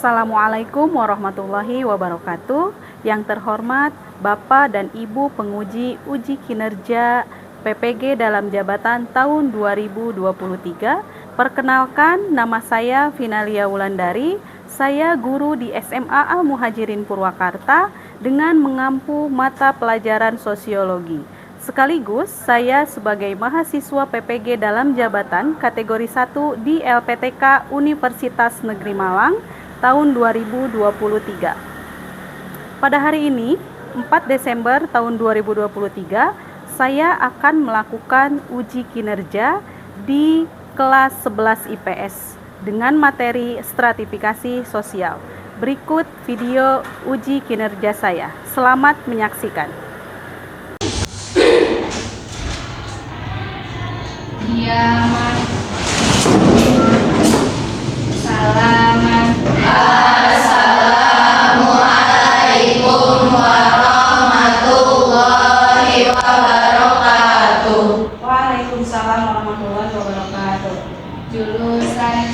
Assalamualaikum warahmatullahi wabarakatuh. Yang terhormat Bapak dan Ibu penguji uji kinerja PPG dalam jabatan tahun 2023. Perkenalkan, nama saya Finalia Wulandari. Saya guru di SMA Al-Muhajirin Purwakarta dengan mengampu mata pelajaran sosiologi. Sekaligus saya sebagai mahasiswa PPG dalam jabatan kategori 1 di LPTK Universitas Negeri Malang tahun 2023. Pada hari ini, 4 Desember tahun 2023, saya akan melakukan uji kinerja di kelas 11 IPS dengan materi stratifikasi sosial. Berikut video uji kinerja saya. Selamat menyaksikan. Diaman, salaman, assalamualaikum warahmatullahi wabarakatuh. Waalaikumsalam warahmatullahi wabarakatuh. Jurusan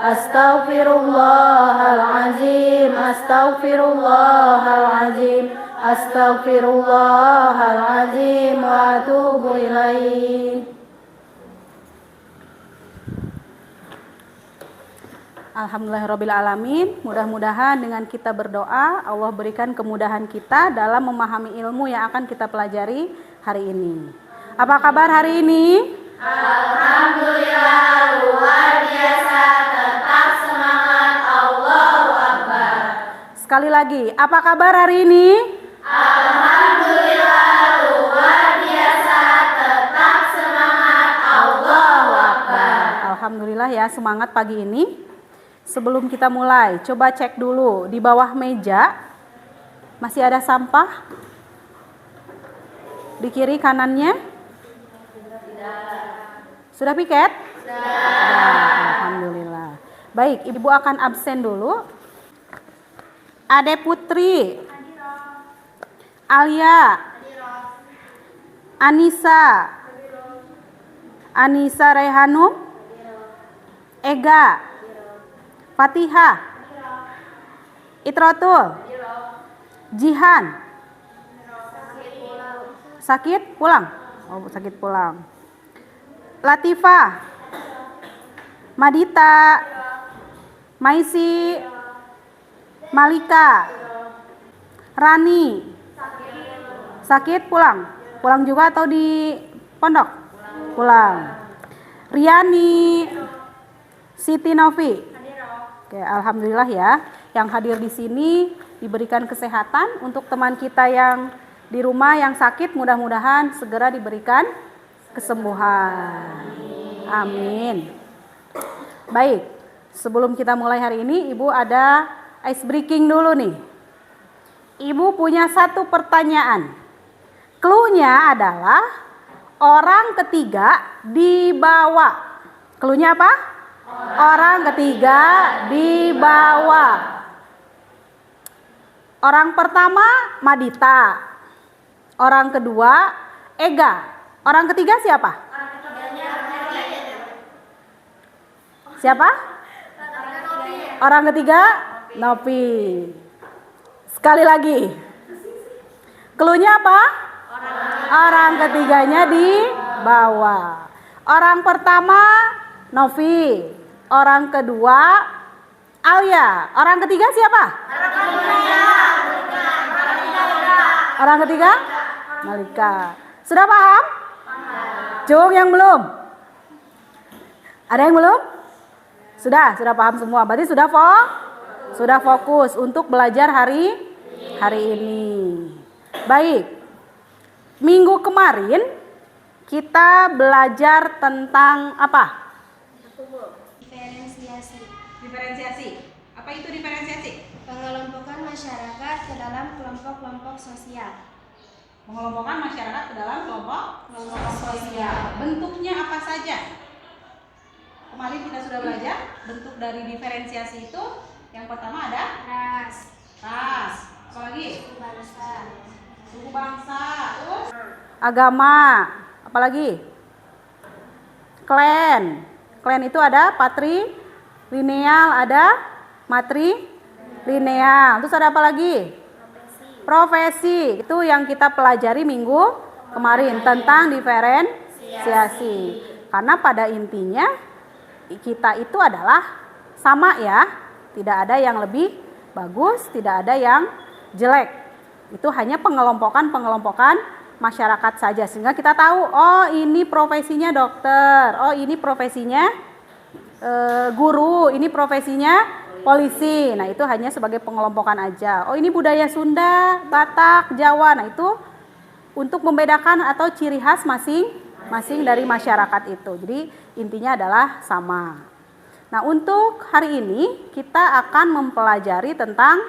Astaghfirullahaladzim, astaghfirullahaladzim, astaghfirullahaladzim wa atubu ilaih. Alhamdulillahirrabbilalamin. Mudah-mudahan dengan kita berdoa, Allah berikan kemudahan kita dalam memahami ilmu yang akan kita pelajari hari ini. Apa kabar hari ini? Alhamdulillah, luar biasa, tetap semangat, Allahu Akbar. Sekali lagi, apa kabar hari ini? Alhamdulillah, luar biasa, tetap semangat, Allahu Akbar. Alhamdulillah ya, semangat pagi ini. Sebelum kita mulai, coba cek dulu di bawah meja masih ada sampah? Di kiri kanannya? Sudah piket? Sudah. Alhamdulillah. Baik, Ibu akan absen dulu. Ade Putri, Alia, Anissa, Anissa Raihanum, Ega, Fatihah, Itrotul, Jihan. Sakit pulang? Oh, sakit pulang. Latifah, Madita, Maisi, Malika, Rani. Sakit pulang? Pulang juga atau di pondok? Pulang. Riani, Siti Novi. Oke, alhamdulillah ya. Yang hadir di sini diberikan kesehatan. Untuk teman kita yang di rumah yang sakit, mudah-mudahan segera diberikan kesembuhan. Amin. Baik, sebelum kita mulai hari ini, Ibu ada ice breaking dulu nih. Ibu punya satu pertanyaan. Cluenya adalah orang ketiga dibawa. Cluenya apa? Orang ketiga dibawa. Orang pertama Madita. Orang kedua Ega. Orang ketiga siapa? Siapa? Orang ketiga Novi. Sekali lagi. Cluenya apa? Orang ketiganya dibawa. Orang pertama Novi. Orang kedua Alia. Orang ketiga siapa? Orang ketiga Malika. Sudah paham? Cung yang belum? Ada yang belum? Sudah paham semua. Berarti sudah fokus untuk belajar hari ini. Baik. Minggu kemarin kita belajar tentang apa? Diferensiasi. Diferensiasi. Apa itu diferensiasi? Pengelompokan masyarakat ke dalam kelompok-kelompok sosial. Mengelompokkan masyarakat ke dalam kelompok Sosial. Bentuknya apa saja? Kemarin kita sudah belajar bentuk dari diferensiasi itu. Yang pertama ada Ras. apa lagi? Suku bangsa. Suku bangsa, terus agama, apalagi? Klan. Klan itu ada patrilineal, ada matrilineal. Terus ada apa lagi? Profesi. Itu yang kita pelajari minggu kemarin tentang diferensiasi. Karena pada intinya kita itu adalah sama ya. Tidak ada yang lebih bagus, tidak ada yang jelek. Itu hanya pengelompokan masyarakat saja, sehingga kita tahu, oh ini profesinya dokter, oh ini profesinya guru, ini profesinya polisi. Nah itu hanya sebagai pengelompokan aja. Oh ini budaya Sunda, Batak, Jawa. Nah itu untuk membedakan atau ciri khas masing-masing dari masyarakat itu. Jadi intinya adalah sama. Nah untuk hari ini kita akan mempelajari tentang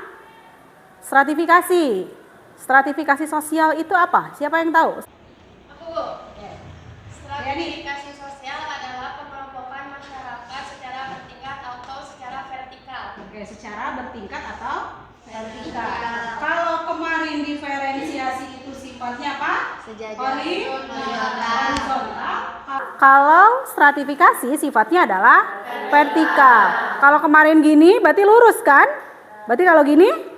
stratifikasi. Stratifikasi sosial itu apa? Siapa yang tahu? Aku, Bu. Stratifikasi sosial adalah pengelompokan masyarakat secara bertingkat atau secara vertikal. Oke, secara bertingkat atau vertikal. Kalau kemarin diferensiasi itu sifatnya apa? Horizontal. Kalau stratifikasi sifatnya adalah vertikal. Kalau kemarin gini berarti lurus kan? Berarti kalau gini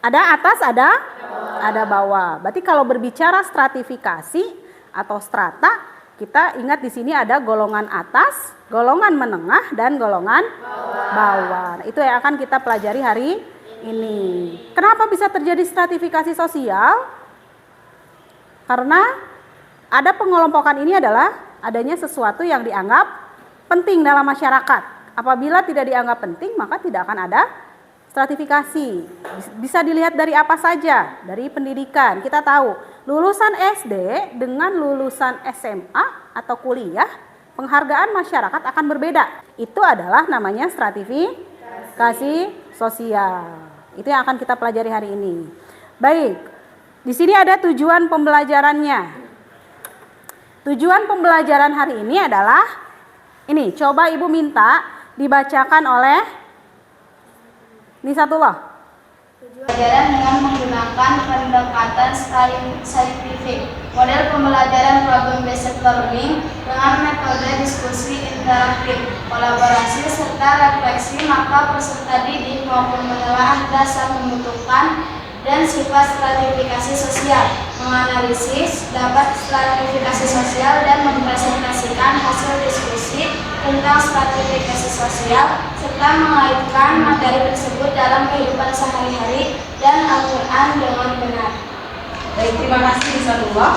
ada atas, ada bawah. Berarti kalau berbicara stratifikasi atau strata, kita ingat di sini ada golongan atas, golongan menengah, dan golongan bawah. Nah, itu yang akan kita pelajari hari ini. Kenapa bisa terjadi stratifikasi sosial? Karena ada pengelompokan ini adalah adanya sesuatu yang dianggap penting dalam masyarakat. Apabila tidak dianggap penting, maka tidak akan ada stratifikasi. Bisa dilihat dari apa saja, dari pendidikan. Kita tahu, lulusan SD dengan lulusan SMA atau kuliah, penghargaan masyarakat akan berbeda. Itu adalah namanya stratifikasi sosial. Itu yang akan kita pelajari hari ini. Baik, di sini ada tujuan pembelajarannya. Tujuan pembelajaran hari ini adalah, ini coba Ibu minta dibacakan oleh Nisatullah. Pembelajaran dengan menggunakan pendekatan saintifik. Model pembelajaran problem based learning dengan metode diskusi interaktif, kolaborasi serta refleksi, maka peserta didik maupun menelaah dasar pembentukan dan sifat stratifikasi sosial, menganalisis dapat stratifikasi sosial dan mempresentasikan hasil diskusi tentang stratifikasi sosial serta mengaitkan materi tersebut dalam kehidupan sehari-hari dan Al-Quran dengan benar. Baik, terima kasih Nisatullah.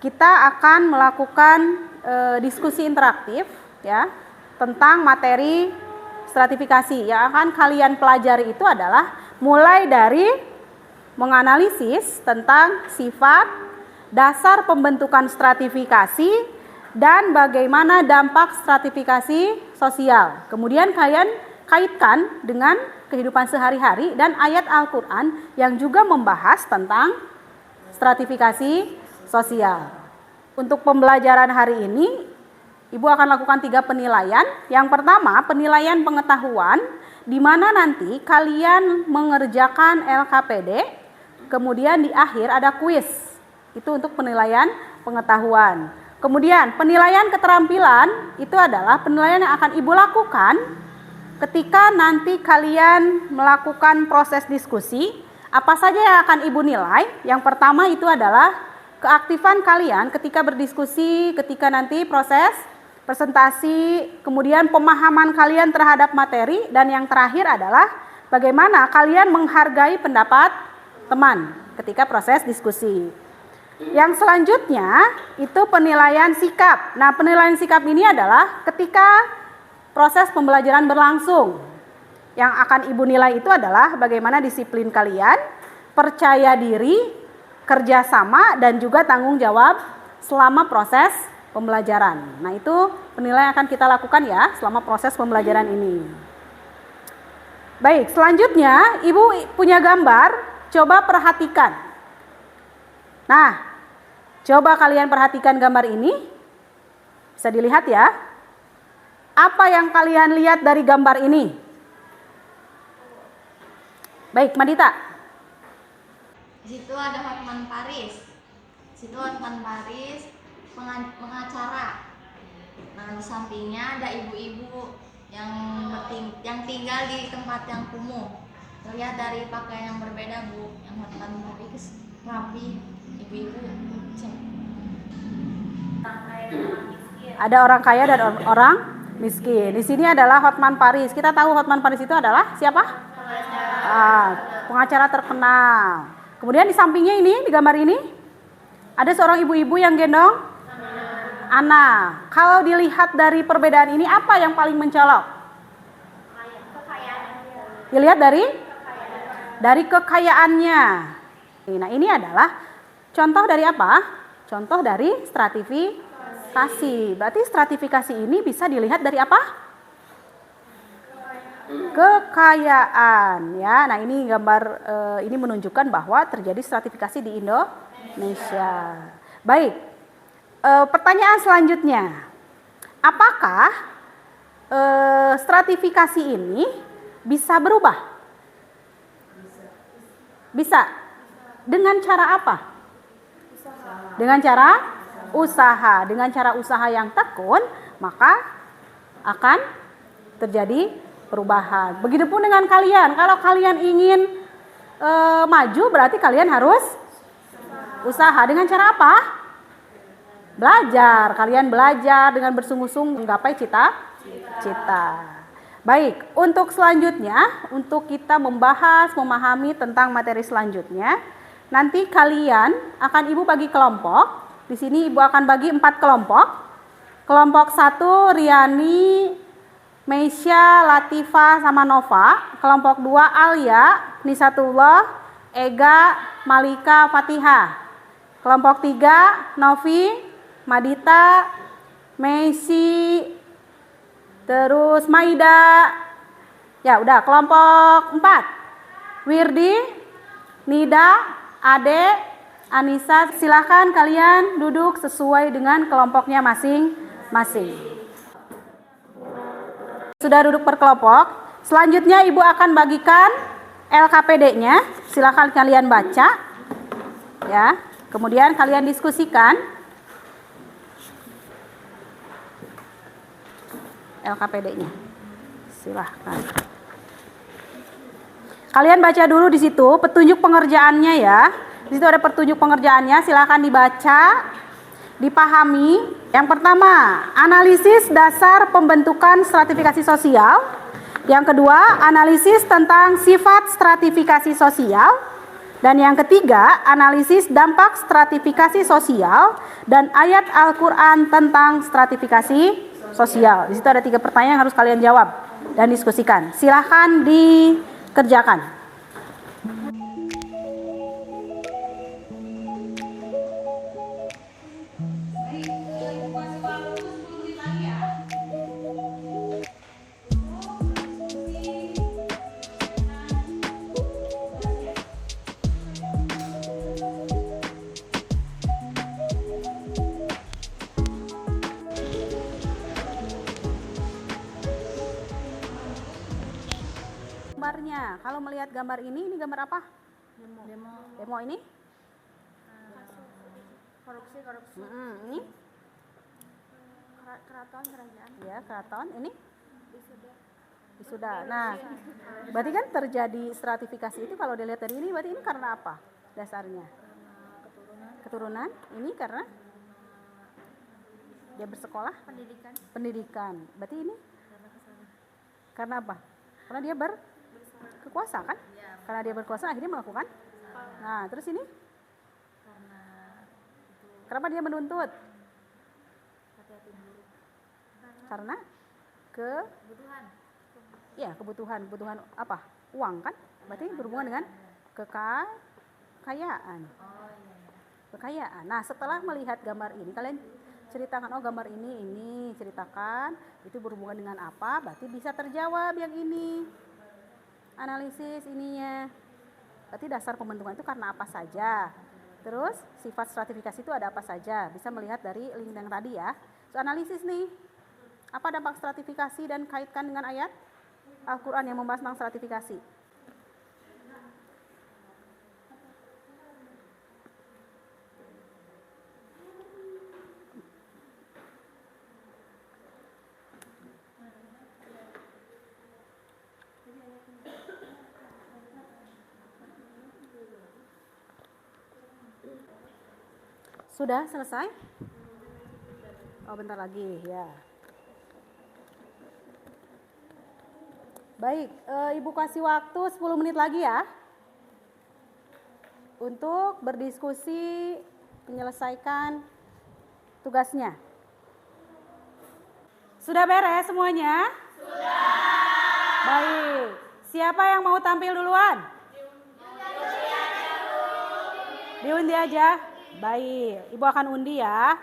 Kita akan melakukan diskusi interaktif ya tentang materi stratifikasi. Yang akan kalian pelajari itu adalah mulai dari menganalisis tentang sifat, dasar pembentukan stratifikasi, dan bagaimana dampak stratifikasi sosial. Kemudian kalian kaitkan dengan kehidupan sehari-hari dan ayat Al-Quran yang juga membahas tentang stratifikasi sosial. Untuk pembelajaran hari ini, Ibu akan lakukan 3 penilaian. Yang pertama, penilaian pengetahuan, di mana nanti kalian mengerjakan LKPD. Kemudian di akhir ada kuis, itu untuk penilaian pengetahuan. Kemudian penilaian keterampilan, itu adalah penilaian yang akan Ibu lakukan ketika nanti kalian melakukan proses diskusi. Apa saja yang akan Ibu nilai? Yang pertama itu adalah keaktifan kalian ketika berdiskusi, ketika nanti proses presentasi, kemudian pemahaman kalian terhadap materi, dan yang terakhir adalah bagaimana kalian menghargai pendapat teman ketika proses diskusi. Yang selanjutnya itu penilaian sikap. Nah, penilaian sikap ini adalah ketika proses pembelajaran berlangsung. Yang akan Ibu nilai itu adalah bagaimana disiplin kalian, percaya diri, kerjasama, dan juga tanggung jawab selama proses pembelajaran. Nah, itu penilaian akan kita lakukan ya selama proses pembelajaran ini. Baik, selanjutnya Ibu punya gambar, coba perhatikan. Nah, coba kalian perhatikan gambar ini. Bisa dilihat ya. Apa yang kalian lihat dari gambar ini? Baik, Madita. Di situ ada Hotman Paris. Di situ Hotman Paris pengacara. Nah, di sampingnya ada ibu-ibu yang tinggal di tempat yang kumuh. Terlihat dari pakaian yang berbeda, Bu. Yang Hotman Paris rapi, ibu-ibu ada orang kaya dan orang miskin. Di sini adalah Hotman Paris. Kita tahu Hotman Paris itu adalah siapa? Pengacara terkenal. Kemudian di sampingnya ini, di gambar ini, ada seorang ibu-ibu yang gendong anak. Kalau dilihat dari perbedaan ini, apa yang paling mencolok? Dilihat dari kekayaannya. Nah, ini adalah contoh dari apa? Contoh dari stratifikasi. Berarti stratifikasi ini bisa dilihat dari apa? Kekayaan ya. Nah, ini gambar ini menunjukkan bahwa terjadi stratifikasi di Indonesia. Baik. Pertanyaan selanjutnya. Apakah stratifikasi ini bisa berubah? Bisa. Dengan cara apa? Dengan cara usaha. Dengan cara usaha yang tekun, maka akan terjadi perubahan. Begitupun dengan kalian. Kalau kalian ingin maju, berarti kalian harus usaha. Dengan cara apa? Belajar. Kalian belajar dengan bersungguh-sungguh menggapai cita-cita. Baik, untuk selanjutnya, untuk kita membahas, memahami tentang materi selanjutnya, nanti kalian akan Ibu bagi kelompok. Di sini Ibu akan bagi 4 kelompok. Kelompok 1 Riani, Meisya, Latifah, sama Nova. Kelompok 2 Alia, Nisatullah, Ega, Malika, Fatihah. Kelompok 3 Novi, Madita, Messi, terus Maida. Ya udah, kelompok 4 Wirdi, Nida, Ade, Anissa. Silahkan kalian duduk sesuai dengan kelompoknya masing-masing. Sudah duduk per kelompok. Selanjutnya Ibu akan bagikan LKPD-nya. Silahkan kalian baca ya. Kemudian kalian diskusikan LKPD-nya. Silahkan. Kalian baca dulu di situ petunjuk pengerjaannya ya. Di situ ada petunjuk pengerjaannya, silahkan dibaca, dipahami. Yang pertama, analisis dasar pembentukan stratifikasi sosial. Yang kedua, analisis tentang sifat stratifikasi sosial. Dan yang ketiga, analisis dampak stratifikasi sosial dan ayat Al-Quran tentang stratifikasi sosial. Di situ ada 3 pertanyaan yang harus kalian jawab dan diskusikan. Silahkan dikerjakan. Gambarnya, kalau melihat gambar ini gambar apa? Demo ini? korupsi. Ini? Keraton kerajaan. Ya, keraton. Ini? Wisuda. Nah, berarti kan terjadi stratifikasi itu kalau dilihat dari ini, berarti ini karena apa dasarnya? Keturunan. Ini karena dia bersekolah? Pendidikan. Berarti ini? Karena apa? Karena dia berkuasa kan? Karena dia berkuasa akhirnya melakukan. Nah, terus ini? Kenapa dia menuntut? Karena kebutuhan apa? Uang kan? Berarti berhubungan dengan kekayaan. Kekayaan. Nah, setelah melihat gambar ini, kalian ceritakan, oh gambar ini, ceritakan itu berhubungan dengan apa, berarti bisa terjawab yang ini. Analisis ininya. Berarti dasar pembentukan itu karena apa saja. Terus sifat stratifikasi itu ada apa saja. Bisa melihat dari link yang tadi ya. So, analisis nih. Apa dampak stratifikasi dan kaitkan dengan ayat Al-Quran yang membahas tentang stratifikasi. Sudah selesai? Oh, bentar lagi ya. Baik, Ibu kasih waktu 10 menit lagi ya untuk berdiskusi menyelesaikan tugasnya. Sudah beres semuanya? Sudah. Baik, siapa yang mau tampil duluan? Diundi aja. Baik, Ibu akan undi ya.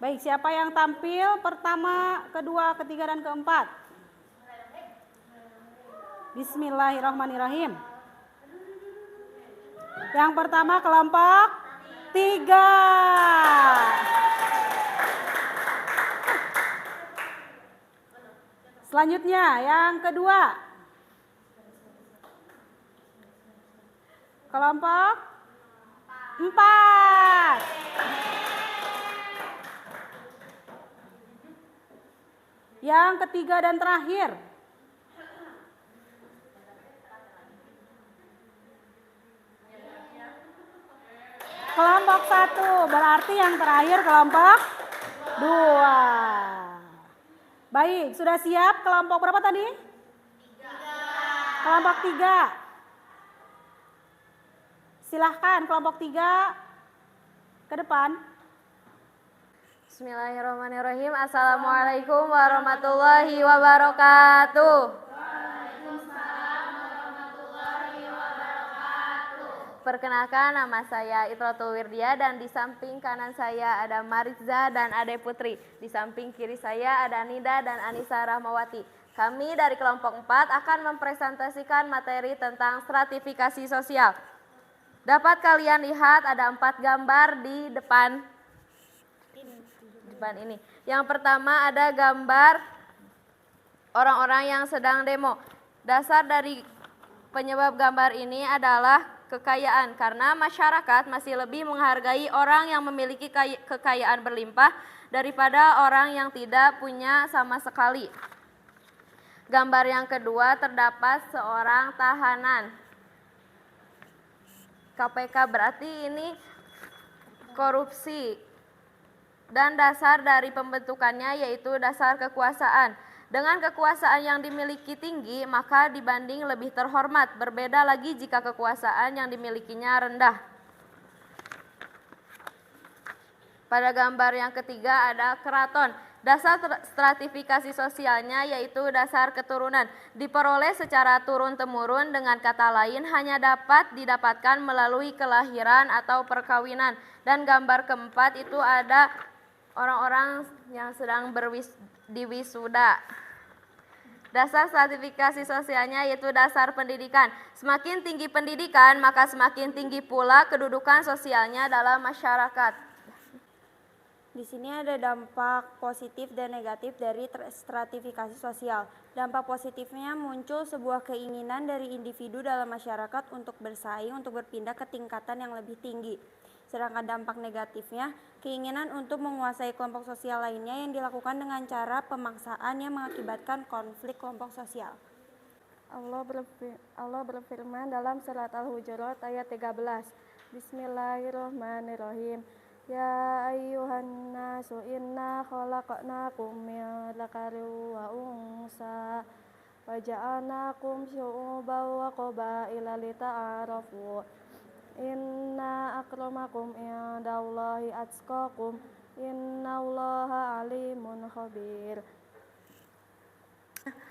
Baik, siapa yang tampil pertama, kedua, ketiga, dan keempat? Bismillahirrahmanirrahim. Yang pertama kelompok 3. Selanjutnya yang kedua. Kelompok 4. Yang ketiga dan terakhir. Kelompok 1, berarti yang terakhir kelompok 2. Baik, sudah siap kelompok berapa tadi? 3. Kelompok 3. Silahkan kelompok 3 ke depan. Bismillahirrahmanirrahim. Assalamualaikum warahmatullahi wabarakatuh. Perkenalkan, nama saya Itratul Wirdia dan di samping kanan saya ada Mariza dan Ade Putri. Di samping kiri saya ada Nida dan Anissa Rahmawati. Kami dari kelompok 4 akan mempresentasikan materi tentang stratifikasi sosial. Dapat kalian lihat ada 4 gambar di depan ini. Yang pertama ada gambar orang-orang yang sedang demo. Dasar dari penyebab gambar ini adalah kekayaan, karena masyarakat masih lebih menghargai orang yang memiliki kekayaan berlimpah daripada orang yang tidak punya sama sekali. Gambar yang kedua terdapat seorang tahanan KPK, berarti ini korupsi. Dan dasar dari pembentukannya yaitu dasar kekuasaan. Dengan kekuasaan yang dimiliki tinggi, maka dibanding lebih terhormat. Berbeda lagi jika kekuasaan yang dimilikinya rendah. Pada gambar yang ketiga ada keraton. Dasar stratifikasi sosialnya yaitu dasar keturunan. Diperoleh secara turun-temurun, dengan kata lain hanya dapat didapatkan melalui kelahiran atau perkawinan. Dan gambar keempat itu ada orang-orang yang sedang diwisuda. Dasar stratifikasi sosialnya yaitu dasar pendidikan. Semakin tinggi pendidikan, maka semakin tinggi pula kedudukan sosialnya dalam masyarakat. Di sini ada dampak positif dan negatif dari stratifikasi sosial. Dampak positifnya muncul sebuah keinginan dari individu dalam masyarakat untuk bersaing, untuk berpindah ke tingkatan yang lebih tinggi. Sedangkan dampak negatifnya, keinginan untuk menguasai kelompok sosial lainnya yang dilakukan dengan cara pemaksaan yang mengakibatkan konflik kelompok sosial. Allah berfirman dalam surat Al-Hujurat ayat 13. Bismillahirrahmanirrahim. Ya ayyuhan nasu inna khalaqnakum min dzakarin wa unsa wa ja'alnakum syu'uban wa qabaila lita'arafu. Inna akramakum indallahi atqakum innallaha alimun khabir.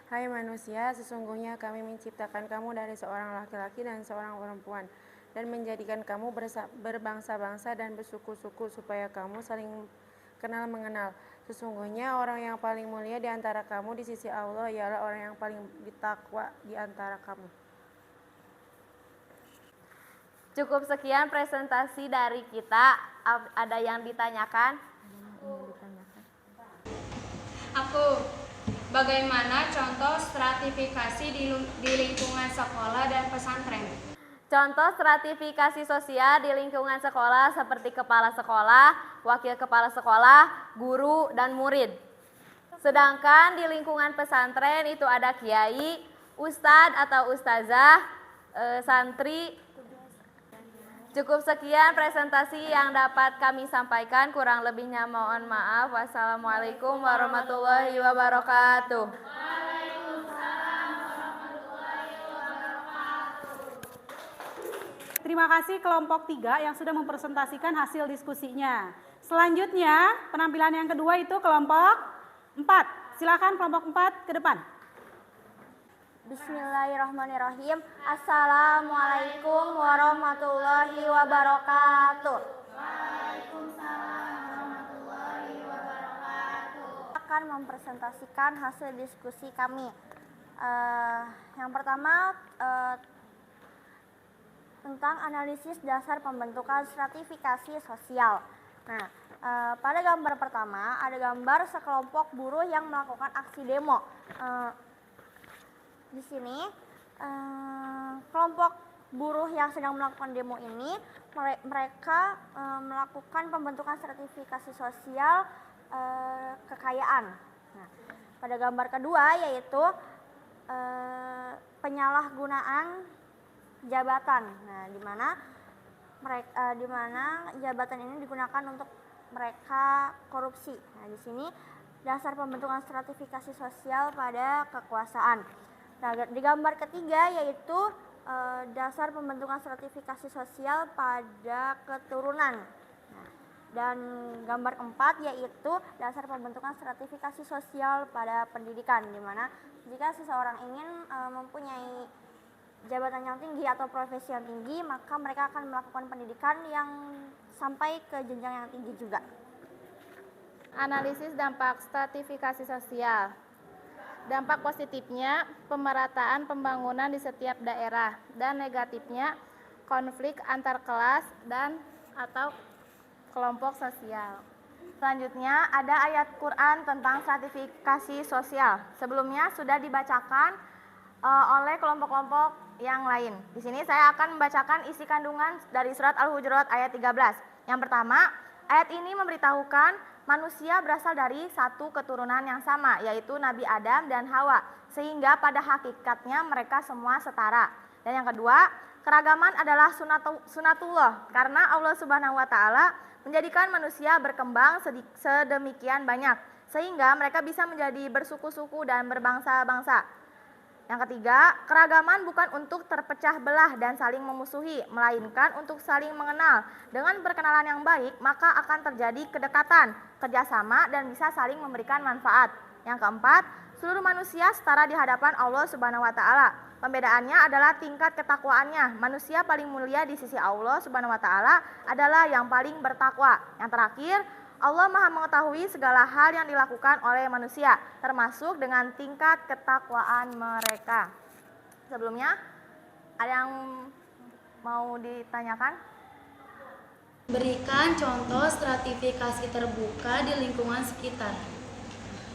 Hai manusia, sesungguhnya kami menciptakan kamu dari seorang laki-laki dan seorang perempuan, dan menjadikan kamu berbangsa-bangsa dan bersuku-suku supaya kamu saling kenal mengenal. Sesungguhnya orang yang paling mulia di antara kamu di sisi Allah ialah orang yang paling bertakwa di antara kamu. Cukup sekian presentasi dari kita. Ada yang ditanyakan? Aku, bagaimana contoh stratifikasi di lingkungan sekolah dan pesantren? Contoh stratifikasi sosial di lingkungan sekolah seperti kepala sekolah, wakil kepala sekolah, guru, dan murid. Sedangkan di lingkungan pesantren itu ada kiai, ustadz atau ustazah, santri. Cukup sekian presentasi yang dapat kami sampaikan, kurang lebihnya mohon maaf. Wassalamualaikum warahmatullahi wabarakatuh. Terima kasih kelompok 3 yang sudah mempresentasikan hasil diskusinya. Selanjutnya, penampilan yang kedua itu kelompok 4. Silakan kelompok 4 ke depan. Bismillahirrahmanirrahim. Assalamualaikum warahmatullahi wabarakatuh. Akan mempresentasikan hasil diskusi kami. Yang pertama tentang analisis dasar pembentukan stratifikasi sosial. Nah, pada gambar pertama ada gambar sekelompok buruh yang melakukan aksi demo. Di sini kelompok buruh yang sedang melakukan demo ini mereka melakukan pembentukan stratifikasi sosial kekayaan. Nah, pada gambar kedua yaitu penyalahgunaan jabatan. Nah, di mana jabatan ini digunakan untuk mereka korupsi. Nah, di sini dasar pembentukan stratifikasi sosial pada kekuasaan. Nah, di gambar ketiga yaitu dasar pembentukan stratifikasi sosial pada keturunan. Nah, dan gambar keempat yaitu dasar pembentukan stratifikasi sosial pada pendidikan, di mana jika seseorang ingin mempunyai jabatan yang tinggi atau profesi yang tinggi, maka mereka akan melakukan pendidikan yang sampai ke jenjang yang tinggi juga. Analisis dampak stratifikasi sosial. Dampak positifnya pemerataan pembangunan di setiap daerah, dan negatifnya konflik antar kelas dan atau kelompok sosial. Selanjutnya ada ayat Quran tentang stratifikasi sosial. Sebelumnya sudah dibacakan oleh kelompok-kelompok yang lain. Di sini saya akan membacakan isi kandungan dari surat Al-Hujurat ayat 13. Yang pertama, ayat ini memberitahukan manusia berasal dari satu keturunan yang sama, yaitu Nabi Adam dan Hawa, sehingga pada hakikatnya mereka semua setara. Dan yang kedua, keragaman adalah sunatullah, karena Allah Subhanahu wa taala menjadikan manusia berkembang sedemikian banyak, sehingga mereka bisa menjadi bersuku-suku dan berbangsa-bangsa. Yang ketiga, keragaman bukan untuk terpecah belah dan saling memusuhi, melainkan untuk saling mengenal. Dengan perkenalan yang baik, maka akan terjadi kedekatan, kerjasama, dan bisa saling memberikan manfaat. Yang keempat, seluruh manusia setara di hadapan Allah Subhanahu wa taala. Pembedaannya adalah tingkat ketakwaannya. Manusia paling mulia di sisi Allah Subhanahu wa taala adalah yang paling bertakwa. Yang terakhir, Allah Maha mengetahui segala hal yang dilakukan oleh manusia, termasuk dengan tingkat ketakwaan mereka. Sebelumnya, ada yang mau ditanyakan? Berikan contoh stratifikasi terbuka di lingkungan sekitar.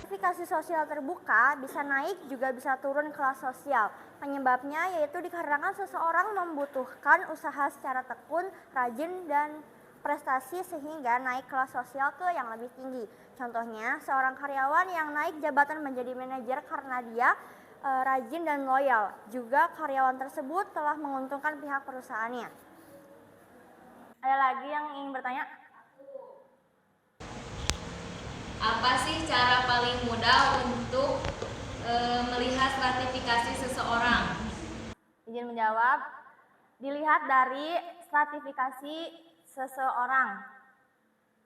Stratifikasi sosial terbuka bisa naik juga bisa turun kelas sosial. Penyebabnya yaitu dikarenakan seseorang membutuhkan usaha secara tekun, rajin, dan prestasi sehingga naik kelas sosial ke yang lebih tinggi. Contohnya, seorang karyawan yang naik jabatan menjadi manajer karena dia rajin dan loyal. Juga karyawan tersebut telah menguntungkan pihak perusahaannya. Ada lagi yang ingin bertanya? Apa sih cara paling mudah untuk melihat stratifikasi seseorang? Izin menjawab, dilihat dari stratifikasi seseorang.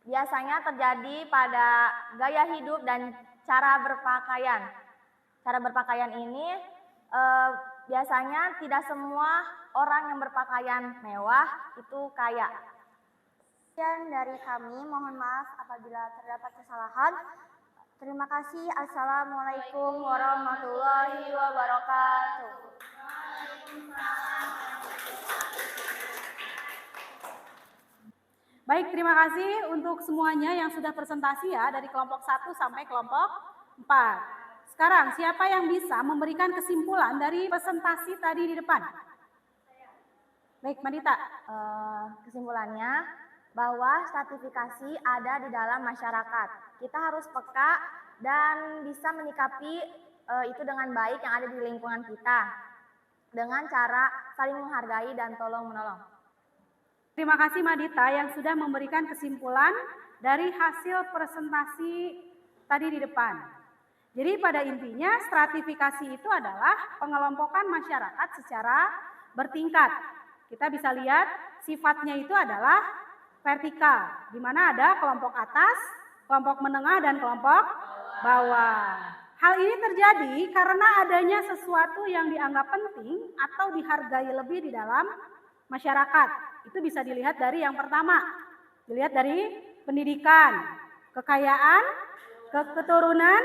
Biasanya terjadi pada gaya hidup dan cara berpakaian. Cara berpakaian ini biasanya tidak semua orang yang berpakaian mewah itu kaya. Sekian dari kami, mohon maaf apabila terdapat kesalahan. Terima kasih. Assalamualaikum warahmatullahi wabarakatuh. Baik, terima kasih untuk semuanya yang sudah presentasi ya, dari kelompok 1 sampai kelompok 4. Sekarang, siapa yang bisa memberikan kesimpulan dari presentasi tadi di depan? Baik, Madita. Kesimpulannya bahwa stratifikasi ada di dalam masyarakat. Kita harus peka dan bisa menyikapi itu dengan baik yang ada di lingkungan kita dengan cara saling menghargai dan tolong menolong. Terima kasih Madita yang sudah memberikan kesimpulan dari hasil presentasi tadi di depan. Jadi pada intinya stratifikasi itu adalah pengelompokan masyarakat secara bertingkat. Kita bisa lihat sifatnya itu adalah vertikal, di mana ada kelompok atas, kelompok menengah, dan kelompok bawah. Hal ini terjadi karena adanya sesuatu yang dianggap penting atau dihargai lebih di dalam masyarakat. Itu bisa dilihat dari yang pertama, dilihat dari pendidikan, kekayaan, keturunan,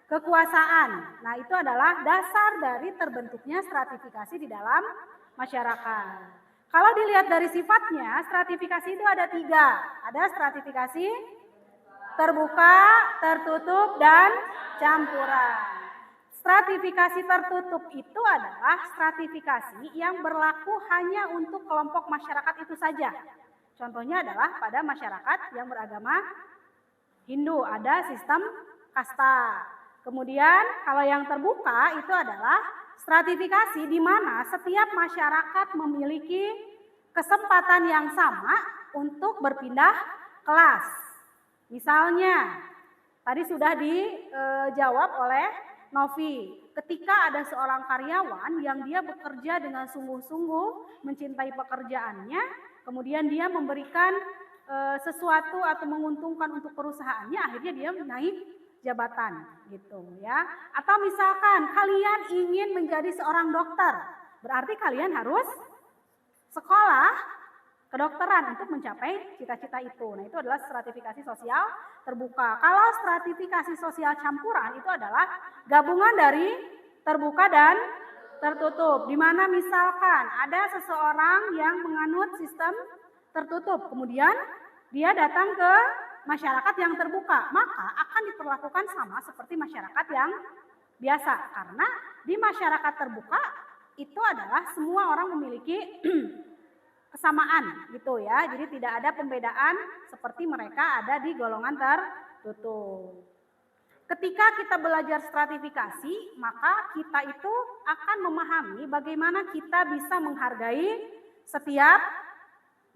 kekuasaan. Nah, itu adalah dasar dari terbentuknya stratifikasi di dalam masyarakat. Kalau dilihat dari sifatnya, stratifikasi itu ada 3. Ada stratifikasi terbuka, tertutup, dan campuran. Stratifikasi tertutup itu adalah stratifikasi yang berlaku hanya untuk kelompok masyarakat itu saja. Contohnya adalah pada masyarakat yang beragama Hindu, ada sistem kasta. Kemudian kalau yang terbuka itu adalah stratifikasi di mana setiap masyarakat memiliki kesempatan yang sama untuk berpindah kelas. Misalnya, tadi sudah dijawab oleh Novi, ketika ada seorang karyawan yang dia bekerja dengan sungguh-sungguh, mencintai pekerjaannya, kemudian dia memberikan sesuatu atau menguntungkan untuk perusahaannya, akhirnya dia naik jabatan gitu ya. Atau misalkan kalian ingin menjadi seorang dokter, berarti kalian harus sekolah kedokteran untuk mencapai cita-cita itu. Nah, itu adalah stratifikasi sosial terbuka. Kalau stratifikasi sosial campuran itu adalah gabungan dari terbuka dan tertutup. Di mana misalkan ada seseorang yang menganut sistem tertutup, kemudian dia datang ke masyarakat yang terbuka, maka akan diperlakukan sama seperti masyarakat yang biasa. Karena di masyarakat terbuka itu adalah semua orang memiliki kesamaan gitu ya. Jadi tidak ada pembedaan seperti mereka ada di golongan tertutup. Ketika kita belajar stratifikasi, maka kita itu akan memahami bagaimana kita bisa menghargai setiap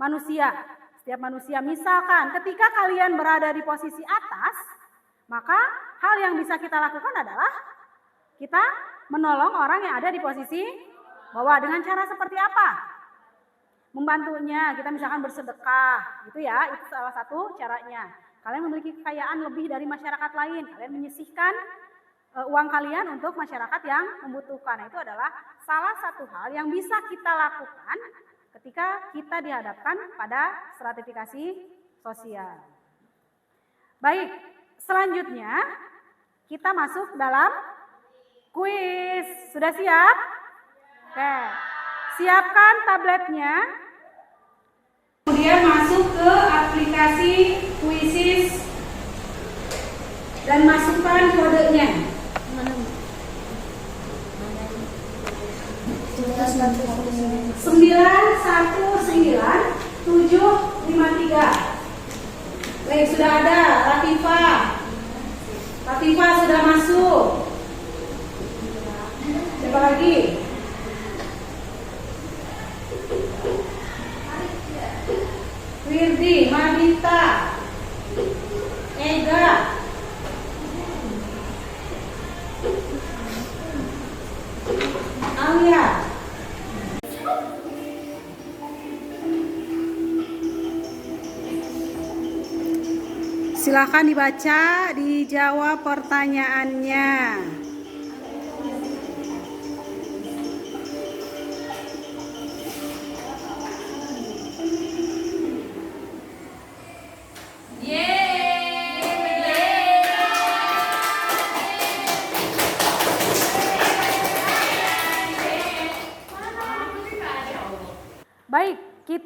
manusia. Setiap manusia, misalkan ketika kalian berada di posisi atas, maka hal yang bisa kita lakukan adalah kita menolong orang yang ada di posisi bawah. Dengan cara seperti apa? Membantunya, kita misalkan bersedekah, gitu ya, itu salah satu caranya. Kalian memiliki kekayaan lebih dari masyarakat lain, kalian menyisihkan uang kalian untuk masyarakat yang membutuhkan. Nah, itu adalah salah satu hal yang bisa kita lakukan ketika kita dihadapkan pada stratifikasi sosial. Baik, selanjutnya kita masuk dalam kuis. Sudah siap? Oke. Siapkan tabletnya. Kemudian masuk ke aplikasi Quizzes dan masukkan kodenya. 919753. Baik, sudah ada Latifah. Latifah sudah masuk. Siapa lagi? Wirdi, Madita, Ega, Alia. Silakan dibaca, dijawab pertanyaannya.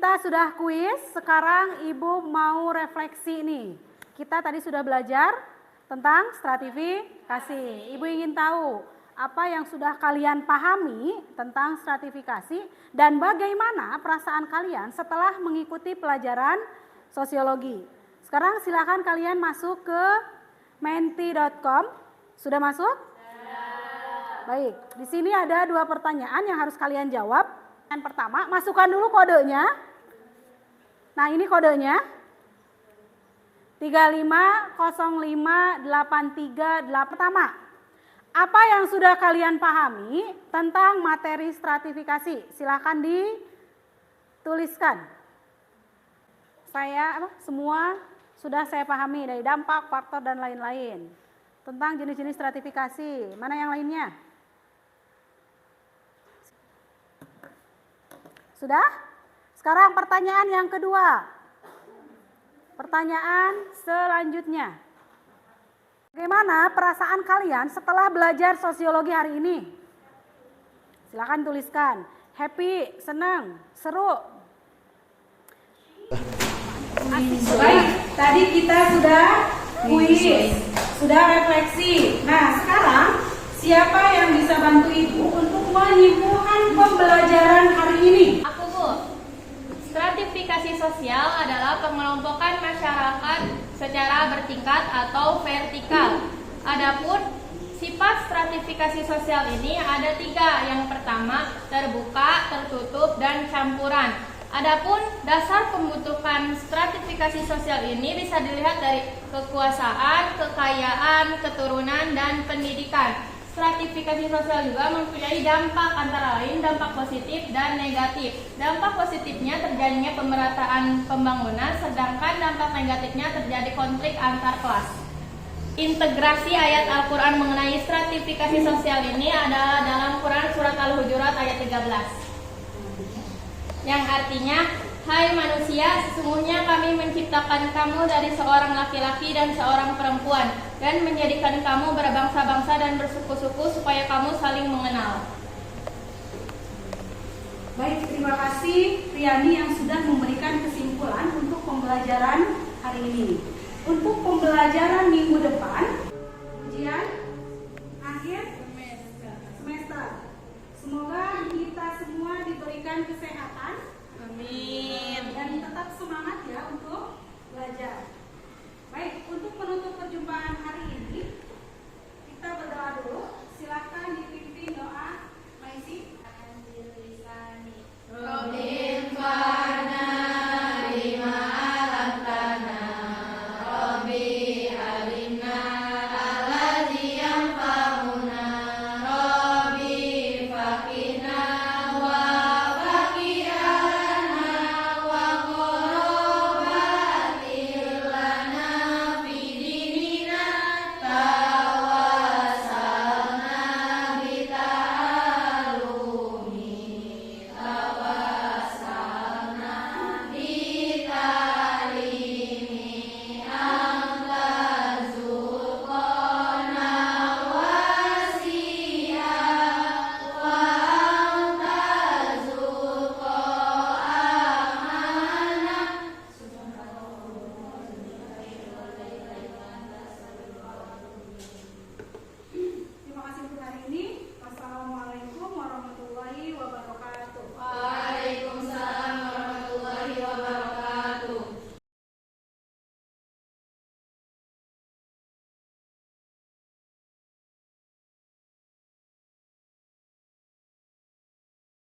kita sudah kuis, sekarang Ibu mau refleksi nih. Kita tadi sudah belajar tentang stratifikasi. Ibu ingin tahu apa yang sudah kalian pahami tentang stratifikasi dan bagaimana perasaan kalian setelah mengikuti pelajaran sosiologi. Sekarang silakan kalian masuk ke menti.com. Sudah masuk? Baik, di sini ada 2 pertanyaan yang harus kalian jawab. Yang pertama, masukkan dulu kodenya. Nah, ini kodenya. 3505838. Pertama, apa yang sudah kalian pahami tentang materi stratifikasi? Silakan dituliskan. Semua sudah saya pahami dari dampak, faktor, dan lain-lain. Tentang jenis-jenis stratifikasi. Mana yang lainnya? Sudah? Sekarang pertanyaan yang kedua. Pertanyaan selanjutnya. Bagaimana perasaan kalian setelah belajar sosiologi hari ini? Silakan tuliskan. Happy, senang, seru. Baik, tadi kita sudah kuis, sudah refleksi. Nah, sekarang siapa yang bisa bantu Ibu untuk menyimpulkan pembelajaran hari ini? Aku, Bu. Stratifikasi sosial adalah pengelompokan masyarakat secara bertingkat atau vertikal. Adapun sifat stratifikasi sosial ini ada 3. Yang pertama, terbuka, tertutup, dan campuran. Adapun dasar pembentukan stratifikasi sosial ini bisa dilihat dari kekuasaan, kekayaan, keturunan, dan pendidikan. Stratifikasi sosial juga mempunyai dampak, antara lain dampak positif dan negatif. Dampak positifnya terjadinya pemerataan pembangunan, sedangkan dampak negatifnya terjadi konflik antar kelas. Integrasi ayat Al-Quran mengenai stratifikasi sosial ini adalah dalam Quran Surat Al-Hujurat ayat 13. Yang artinya, hai manusia, sesungguhnya kami menciptakan kamu dari seorang laki-laki dan seorang perempuan, dan menjadikan kamu berbangsa-bangsa dan bersuku-suku supaya kamu saling mengenal. Baik, terima kasih Riani yang sudah memberikan kesimpulan untuk pembelajaran hari ini. Untuk pembelajaran